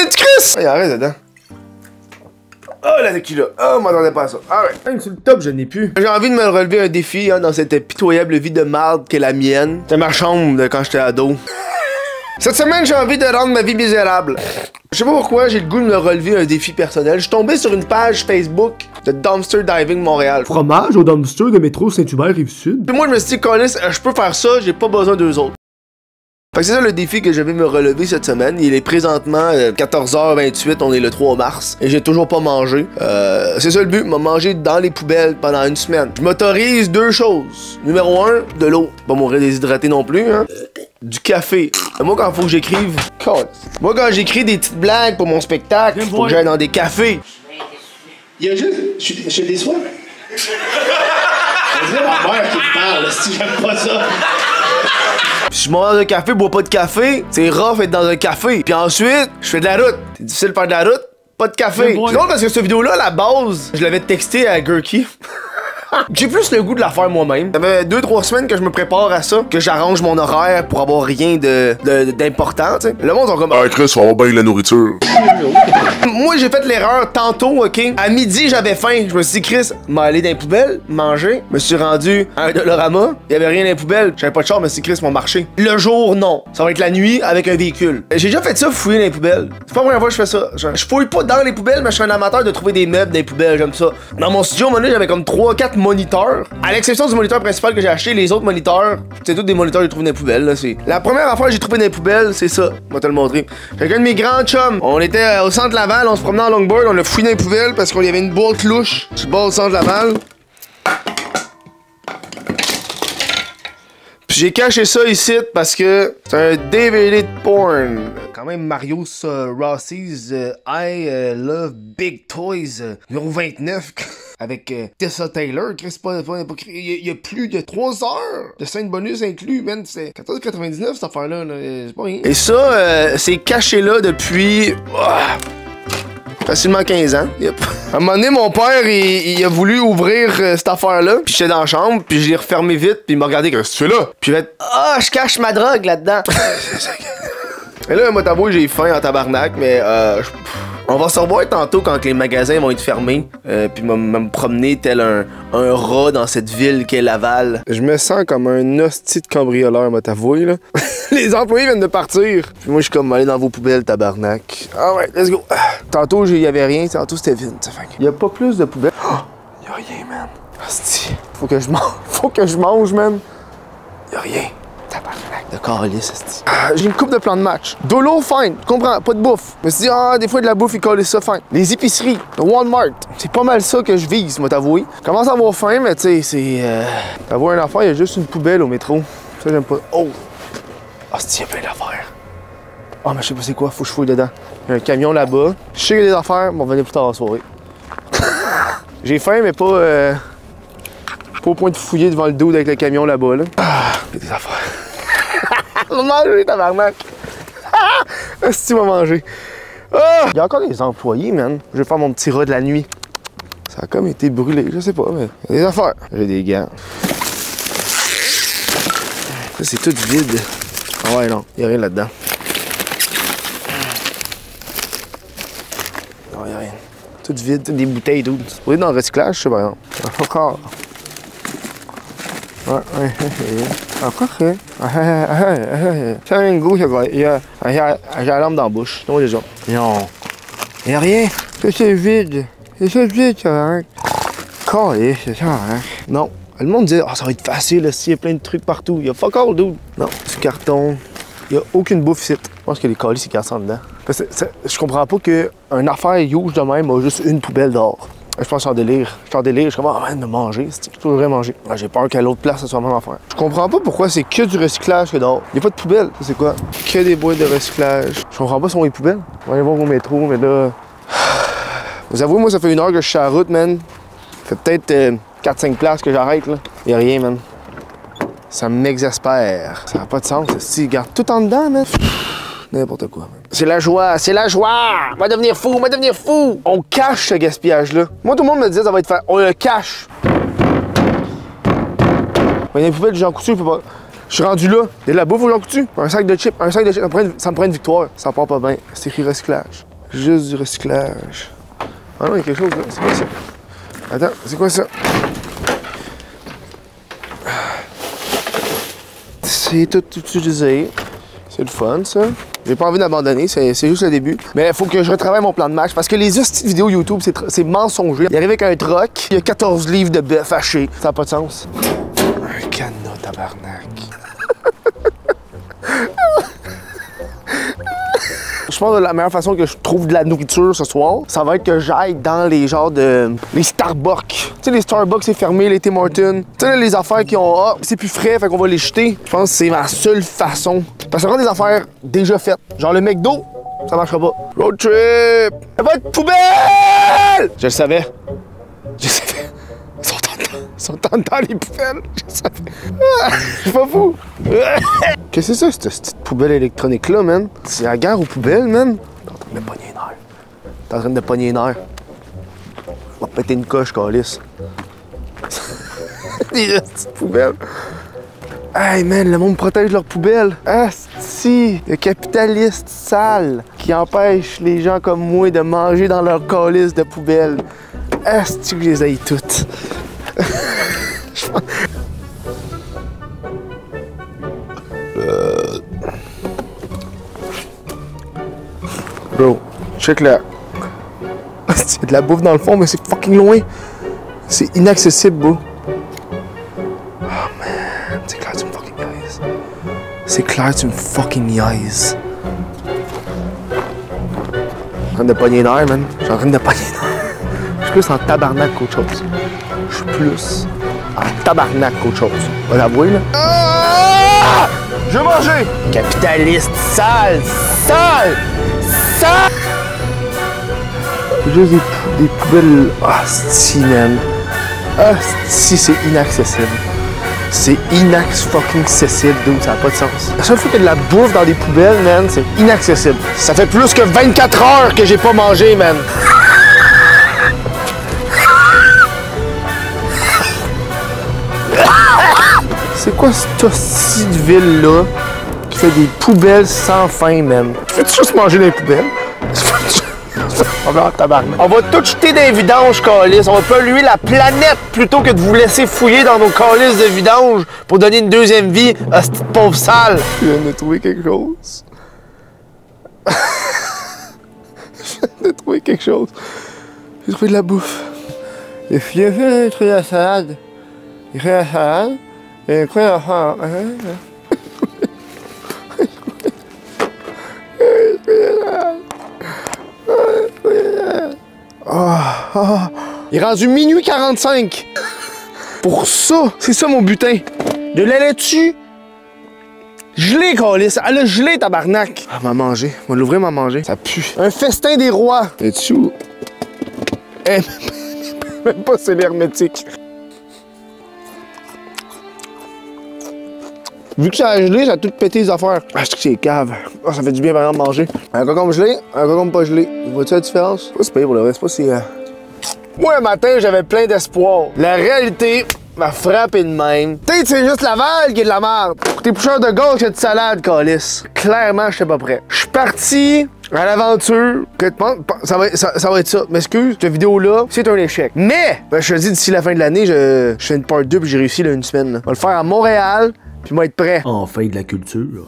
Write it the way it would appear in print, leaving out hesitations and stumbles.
tu Chris? Hey, arrête dedans. Oh la tequila. Oh, m'attendais pas à ça. Alright. Même sur le top, je n'ai plus. J'ai envie de me relever un défi dans cette pitoyable vie de marde qu'est la mienne. C'est ma chambre de quand j'étais ado. Cette semaine, j'ai envie de rendre ma vie misérable. Je sais pas pourquoi, j'ai le goût de me relever un défi personnel. Je suis tombé sur une page Facebook de Dumpster Diving Montréal. Fromage au dumpster de métro Saint-Hubert-Rive-Sud. Puis moi, je me suis dit, Colis, je peux faire ça, j'ai pas besoin d'eux autres. Fait que c'est ça le défi que je vais me relever cette semaine. Il est présentement 14h28, on est le 3 mars. Et j'ai toujours pas mangé. C'est ça le but, m'a mangé dans les poubelles pendant une semaine. Je m'autorise 2 choses. Numéro 1, de l'eau. Pas mourir déshydraté non plus, hein. Du café. Moi, quand faut que j'écrive... Moi, quand j'écris des petites blagues pour mon spectacle, faut que j'aille dans des cafés. Il y a juste... Je te déçois. C'est ma mère qui me parle, si j'aime pas ça. Puis je mange dans un café, bois pas de café, c'est rough être dans un café. Puis ensuite, je fais de la route. C'est difficile de faire de la route, pas de café. C'est drôle parce que cette vidéo-là, à la base, je l'avais texté à Gurky. J'ai plus le goût de la faire moi-même. Ça fait 2-3 semaines que je me prépare à ça, que j'arrange mon horaire pour avoir rien d'important, tu sais. Le monde sont comme... Ah, Chris, faut avoir bien de la nourriture. Moi, j'ai fait l'erreur tantôt, OK? À midi, j'avais faim. Je me suis dit, Chris, m'aller dans les poubelles, manger. Me suis rendu à un Dollarama. Il y avait rien dans les poubelles. J'avais pas de char, mais c'est Chris, mon marché. Le jour, non. Ça va être la nuit avec un véhicule. J'ai déjà fait ça, fouiller dans les poubelles. C'est pas la première fois que je fais ça. Je fouille pas dans les poubelles, mais je suis un amateur de trouver des meubles dans les poubelles. J'aime ça. Dans mon studio, à un moment donné, j'avais comme 3-4 moniteurs. À l'exception du moniteur principal que j'ai acheté, les autres moniteurs, c'est tous des moniteurs que j'ai trouvés dans les poubelles. Là, la première affaire que j'ai trouvée dans les poubelles, c'est ça. Je vais te le montrer. J'ai un de mes grands chums. On était au centre Laval, on se promenait en longboard, on a fouillé dans les poubelles parce qu'il y avait une boîte louche sur le bord du centre Laval. Puis j'ai caché ça ici parce que c'est un DVD de porn. Quand même Marius Rossi's I Love Big Toys numéro 29 avec Tessa Taylor. Chris, il y a plus de 3 heures de scène bonus inclus, man. C'est 14,99 cette affaire-là. C'est pas rien. Et ça, c'est caché là depuis... facilement 15 ans. Yep. À un moment donné, mon père, il a voulu ouvrir cette affaire-là. Puis j'étais dans la chambre, puis je l'ai refermé vite, puis il m'a regardé, qu'est-ce que tu fais là? Puis il fait, ah, je cache ma drogue là-dedans. Et là, moi, t'avoue, j'ai faim en tabarnak, mais on va se revoir tantôt quand les magasins vont être fermés. Puis me promener tel un rat dans cette ville qu'est Laval. Je me sens comme un hostie de cambrioleur, moi, t'avouer, là. Les employés viennent de partir. Puis moi, je suis comme allé dans vos poubelles, tabarnak. Alright, let's go. Tantôt, il y avait rien. Tantôt, c'était vide. Il y a pas plus de poubelles. Oh, y a rien, man. Hostie. Faut que je mange. Faut que je mange, man. Y a rien. Tabarnak de calice, hostie. J'ai une coupe de plan de match. Dolo, fine. Tu comprends? Pas de bouffe. Je me suis dit, des fois, de la bouffe, ils collent ça, fine. Les épiceries, le Walmart. C'est pas mal ça que je vise, moi, t'avouer. Je commence à avoir faim, mais tu sais, c'est... T'avouer une affaire, il y a juste une poubelle au métro. Ça, j'aime pas. Oh! Hostie, il y a plein d'affaires. Oh, mais je sais pas c'est quoi, faut que je fouille dedans. Il y a un camion là-bas. Je sais qu'il y a des affaires, mais on va venir plus tard en soirée. J'ai faim, mais pas au point de fouiller devant le dos avec le camion là-bas, là. Il y a des affaires. On va manger, tabarnak. Hostie, on va manger. Il y a encore des employés, man. Je vais faire mon petit rat de la nuit. Ça a comme été brûlé, je sais pas, mais il y a des affaires. J'ai des gants. Ça, c'est tout vide. Ah ouais, non, il n'y a rien là-dedans. Non, il n'y a rien. Tout vide, toutes des bouteilles d'eau. Vous êtes dans le recyclage, je sais pas. Encore. Ouais. Encore rien. C'est un goût, j'ai la lampe dans la bouche. Non, déjà. Non. Il n'y a rien. C'est vide. C'est vide, ça va. Calé, c'est ça, hein. Non. Le monde dit, ça va être facile, il y a plein de trucs partout. Il y a fuck all, dude. Non, du carton. Il n'y a aucune bouffe ici. Je pense que les colis, c'est cassant dedans. Je comprends pas qu'une affaire huge de même a juste une poubelle dehors. Je pense que c'est en délire. Je suis en délire. Je suis comme, man, de manger. Je pourrais manger. J'ai peur qu'à l'autre place, ce soit la même affaire. Je comprends pas pourquoi c'est que du recyclage que dehors. Il n'y a pas de poubelle. C'est quoi? Que des boîtes de recyclage. Je comprends pas si on les poubelles. On va aller voir au métro, mais là. Vous avouez, moi, ça fait 1 heure que je suis à la route, man. Ça fait peut-être 4-5 places que j'arrête, là. Y a rien, man. Ça m'exaspère. Ça n'a pas de sens. Si, garde tout en dedans, man. N'importe quoi, man. C'est la joie, c'est la joie! On va devenir fou, on va devenir fou! On cache ce gaspillage-là. Moi, tout le monde me disait, ça va être fait. On le cache. Il y a une poubelle de Jean Coutu, pas... Je suis rendu là. Il y a de la bouffe au Jean Coutu. Un sac de chips, ça me prend une victoire. Ça part pas bien. C'est écrit recyclage. Juste du recyclage. Ah non, il y a quelque chose là. C'est quoi ça? Attends, c'est quoi ça? C'est tout utilisé. C'est le fun, ça. J'ai pas envie d'abandonner, c'est juste le début. Mais il faut que je retravaille mon plan de match parce que les hosties de vidéos YouTube, c'est mensonger. Il arrive avec un truck, il y a 14 livres de bœuf haché. Ça n'a pas de sens. Un cadenas, tabarnak. Je pense que la meilleure façon que je trouve de la nourriture ce soir, ça va être que j'aille dans les genres de... les Starbucks. Tu sais, les Starbucks, c'est fermé, les Tim Hortons. Tu sais, les affaires qui ont... Ah, c'est plus frais, fait qu'on va les jeter. Je pense que c'est ma seule façon. Parce que c'est vraiment des affaires déjà faites. Genre le McDo, ça marchera pas. Road trip! Ça va être poubelle! Je le savais. Je le savais. Ils sont en dans les poubelles. Je savais. Je suis pas fou. Qu'est-ce que c'est ça, cette petite poubelle électronique-là, man? C'est la guerre aux poubelles, man. T'es en train de pogner une heure. T'es en train de pogner une heure. Je vais péter une coche, calice. Des petites poubelles. Hey, man, le monde protège leurs poubelles. Asti, le capitaliste sale qui empêche les gens comme moi de manger dans leur calice de poubelles. Asti, que je les haïs toutes. Bro, check là. Il y a de la bouffe dans le fond, mais c'est fucking loin. C'est inaccessible, bro. Oh man, c'est clair, tu me fucking niaises. C'est clair, tu me fucking niaises. Je suis en train de pogner une heure, man. Je suis en train de pogner une heure. Je suis plus en tabarnak qu'autre chose. Je suis plus en tabarnak qu'autre chose. On va l'avouer, là. Ah! Je vais manger! Capitaliste sale! Sale! Sale! Juste des poubelles. Ah, si, man. Ah, si, c'est inaccessible. C'est inaccessible, d'où ça n'a pas de sens. La seule fois qu'il y a de la bouffe dans des poubelles, man, c'est inaccessible. Ça fait plus que 24 heures que j'ai pas mangé, man. C'est quoi cette hostie de ville-là qui fait des poubelles sans fin, man? Tu veux juste manger dans les poubelles? On va en tabarnak. On va tout jeter dans les vidanges, calice. On va polluer la planète plutôt que de vous laisser fouiller dans nos calices de vidange pour donner une deuxième vie à cette pauvre sale. Je viens de trouver quelque chose. Je viens de trouver quelque chose. J'ai trouvé de la bouffe. J'ai fait trouver la salade. J'ai fait la salade. Et quoi la faire? Il est rendu minuit 45. Pour ça, c'est ça mon butin. De la laitue. Gelé, calice. Elle a gelé, tabarnak. Elle m'a mangé. On va l'ouvrir, m'a mangé. Ça pue. Un festin des rois. Es-tu où? Même pas c'est l'hermétique. Vu que ça a gelé, ça a tout pété les affaires. Ah, je trouve que c'est cave. Oh, ça fait du bien par exemple manger. Un concombre gelé, un concombre pas gelé. Vois-tu la différence? C'est pas si pire pour le reste, c'est pas si... Moi, un matin, j'avais plein d'espoir. La réalité m'a frappé de même. Peut-être c'est juste Laval qui est de la merde. T'es pousseur de gauche et de salade, calice. Clairement, j'étais pas prêt. Je suis parti à l'aventure. Ça va être ça. M'excuse, cette vidéo-là, c'est un échec. Mais, ben, je te dis, d'ici la fin de l'année, je fais une part 2 puis j'ai réussi là, une semaine. Là. On va le faire à Montréal. Puis moi être prêt. Enfin de la culture.